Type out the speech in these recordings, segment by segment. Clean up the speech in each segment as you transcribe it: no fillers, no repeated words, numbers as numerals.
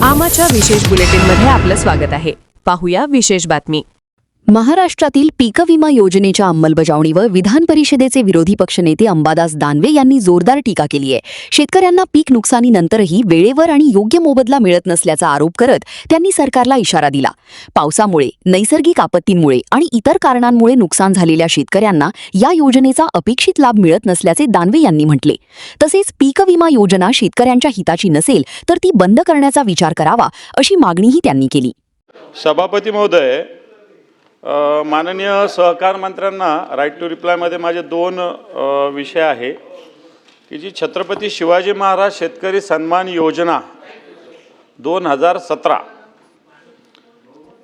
आमाच्या विशेष बुलेटिनमध्ये आपलं स्वागत आहे. पाहूया विशेष बातमी. महाराष्ट्रातील पीक विमा योजनेच्या अंमलबजावणीवर विधान परिषदेचे विरोधी पक्षनेते अंबादास दानवे यांनी जोरदार टीका केली आहे. शेतकऱ्यांना पीक नुकसानीनंतरही वेळेवर आणि योग्य मोबदला मिळत नसल्याचा आरोप करत त्यांनी सरकारला इशारा दिला. पावसामुळे, नैसर्गिक आपत्तींमुळे आणि इतर कारणांमुळे नुकसान झालेल्या शेतकऱ्यांना या योजनेचा अपेक्षित लाभ मिळत नसल्याचे दानवे यांनी म्हटले. तसेच पीक विमा योजना शेतकऱ्यांच्या हिताची नसेल तर ती बंद करण्याचा विचार करावा अशी मागणीही त्यांनी केली. सभापती महोदय, माननीय सहकार मंत्र्यांना राईट टू रिप्लायमध्ये माझे दोन विषय आहे की जी छत्रपती शिवाजी महाराज शेतकरी सन्मान योजना 2017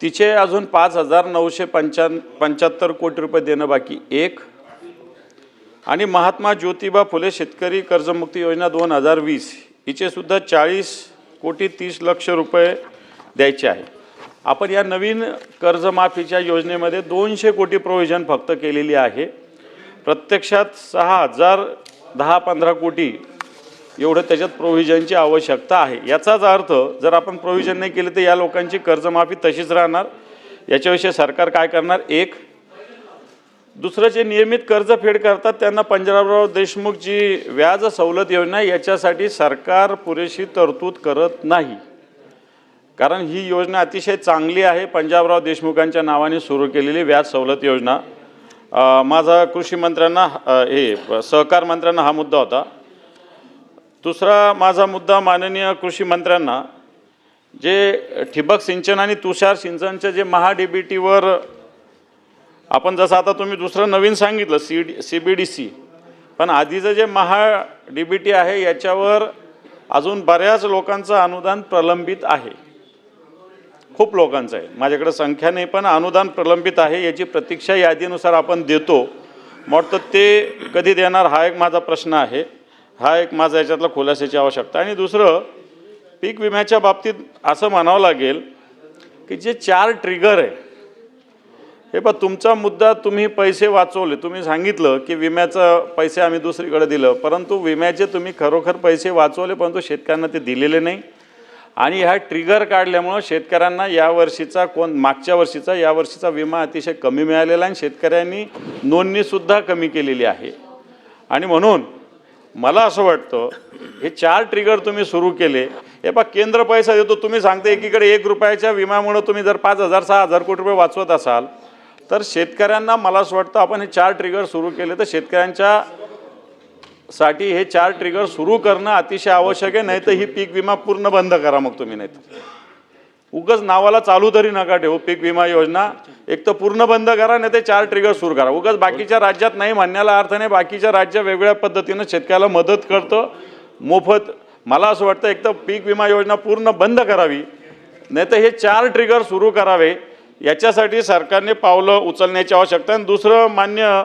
तिचे अजून 5,975 कोटी रुपये देणं बाकी एक, आणि महात्मा ज्योतिबा फुले शेतकरी कर्जमुक्ती योजना 2020 हिचे सुद्धा 40,30,00,000 रुपये द्यायचे आहे. आपण या नवीन कर्जमाफीच्या योजनेमध्ये 200 कोटी प्रोव्हिजन फक्त केलेली आहे. प्रत्यक्षात 6,010-15 कोटी एवढं त्याच्यात प्रोव्हिजनची आवश्यकता आहे. याचाच अर्थ जर आपण प्रोव्हिजन नाही केले तर या लोकांची कर्जमाफी तशीच राहणार. याच्याविषयी सरकार काय करणार? एक. दुसरं, जे नियमित कर्जफेड करतात त्यांना पंजाबराव देशमुख जी व्याज सवलत योजना याच्यासाठी सरकार पुरेशी तरतूद करत नाही. कारण ही योजना अतिशय चांगली आहे. पंजाबराव देशमुखांच्या नावाने सुरू केलेली व्याज सवलत योजना. माझा कृषी मंत्र्यांना सहकार मंत्र्यांना हा मुद्दा होता. दुसरा माझा मुद्दा माननीय कृषी मंत्र्यांना, जे ठिबक सिंचन आणि तुषार सिंचनचे जे महा-DBTवर आपण जसं आता तुम्ही दुसरं नवीन सांगितलं CBDC, पण आधीचं जे महा-DBT आहे याच्यावर अजून बऱ्याच वांचं अनुदान प्रलंबित आहे. खूप लोकांचं आहे, माझ्याकडे संख्या नाही, पण अनुदान प्रलंबित आहे. याची प्रतीक्षा यादीनुसार आपण देतो. मग ते कधी देणार हा एक माझा प्रश्न आहे. हा एक माझा याच्यातला खुलासाची आवश्यकता. आणि दुसरं, पीक विम्याच्या बाबतीत असं म्हणावं लागेल की जे 4 ट्रिगर आहे, हे बघ, तुमचा मुद्दा, तुम्ही पैसे वाचवले. तुम्ही सांगितलं की विम्याचं पैसे आम्ही दुसरीकडे दिलं, परंतु विम्याचे तुम्ही खरोखर पैसे वाचवले, परंतु शेतकऱ्यांना ते दिलेले नाही. आणि ह्या ट्रिगर काढल्यामुळं शेतकऱ्यांना यावर्षीचा मागच्या वर्षीचा यावर्षीचा विमा अतिशय कमी मिळालेला आहे. शेतकऱ्यांनी नोंदणीसुद्धा कमी केलेली आहे. आणि म्हणून मला असं वाटतं, हे 4 ट्रिगर तुम्ही सुरू केले. हे बघ, केंद्र पैसा देतो. तुम्ही सांगते एकीकडे 1 रुपयाच्या विम्यामुळं तुम्ही जर 5,000-6,000 कोटी रुपये वाचवत असाल तर शेतकऱ्यांना, मला असं वाटतं, आपण हे 4 ट्रिगर सुरू केले तर शेतकऱ्यांच्या साठी हे 4 ट्रिगर सुरू करणं अतिशय आवश्यक आहे. नाही तर ही पीक विमा पूर्ण बंद करा. मग तुम्ही नाही तर उगाच नावाला चालू तरी नका ठेवू पीक विमा योजना. एक तर पूर्ण बंद करा, नाही ते 4 ट्रिगर सुरू करा. उगाच बाकीच्या राज्यात नाही म्हणण्याला अर्थ नाही. बाकीच्या राज्य वेगवेगळ्या पद्धतीनं शेतकऱ्याला मदत करतं मोफत. मला असं वाटतं एक तर पीक विमा योजना पूर्ण बंद करावी, नाही तर हे 4 ट्रिगर सुरू करावे. याच्यासाठी सरकारने पावलं उचलण्याची आवश्यकता आहे. दुसरं, मान्य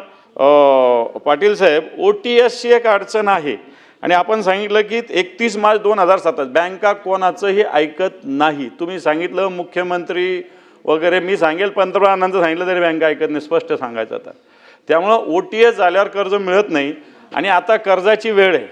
पाटील साहेब, OTSची एक अडचण आहे. आणि आपण सांगितलं की 31 मार्च 2027 बँका कोणाचंही ऐकत नाही. तुम्ही सांगितलं मुख्यमंत्री वगैरे, मी सांगेल पंतप्रधानांचं सांगितलं तरी बँका ऐकत नाही, स्पष्ट सांगायचं आता. त्यामुळं OTS झाल्यावर कर्ज मिळत नाही. आणि आता कर्जाची वेळ आहे.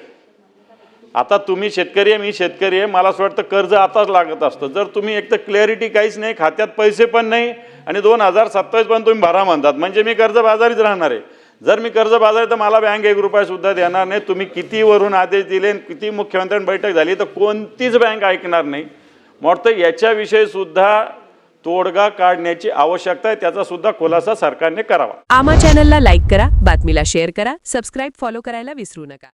आता तुम्ही शेतकरी आहे, मी शेतकरी आहे, मला असं वाटतं कर्ज आताच लागत असतं. जर तुम्ही एक तर क्लॅरिटी काहीच नाही, खात्यात पैसे पण नाही, आणि 2027 पण तुम्ही भरा म्हणतात, म्हणजे मी कर्जबाजारीच राहणार आहे. जर मी कर्जबाजारी तर मला बँक 1 रुपयासुद्धा देणार नाही. तुम्ही किती वरून आदेश दिले, किती मुख्यमंत्र्यांनी बैठक झाली, तर कोणतीच बँक ऐकणार नाही. मग याच्याविषयी सुद्धा तोडगा काढण्याची आवश्यकता आहे. त्याचा सुद्धा खुलासा सरकारने करावा. आमा चॅनलला लाईक करा, बातमीला शेअर करा, सबस्क्राईब फॉलो करायला विसरू नका.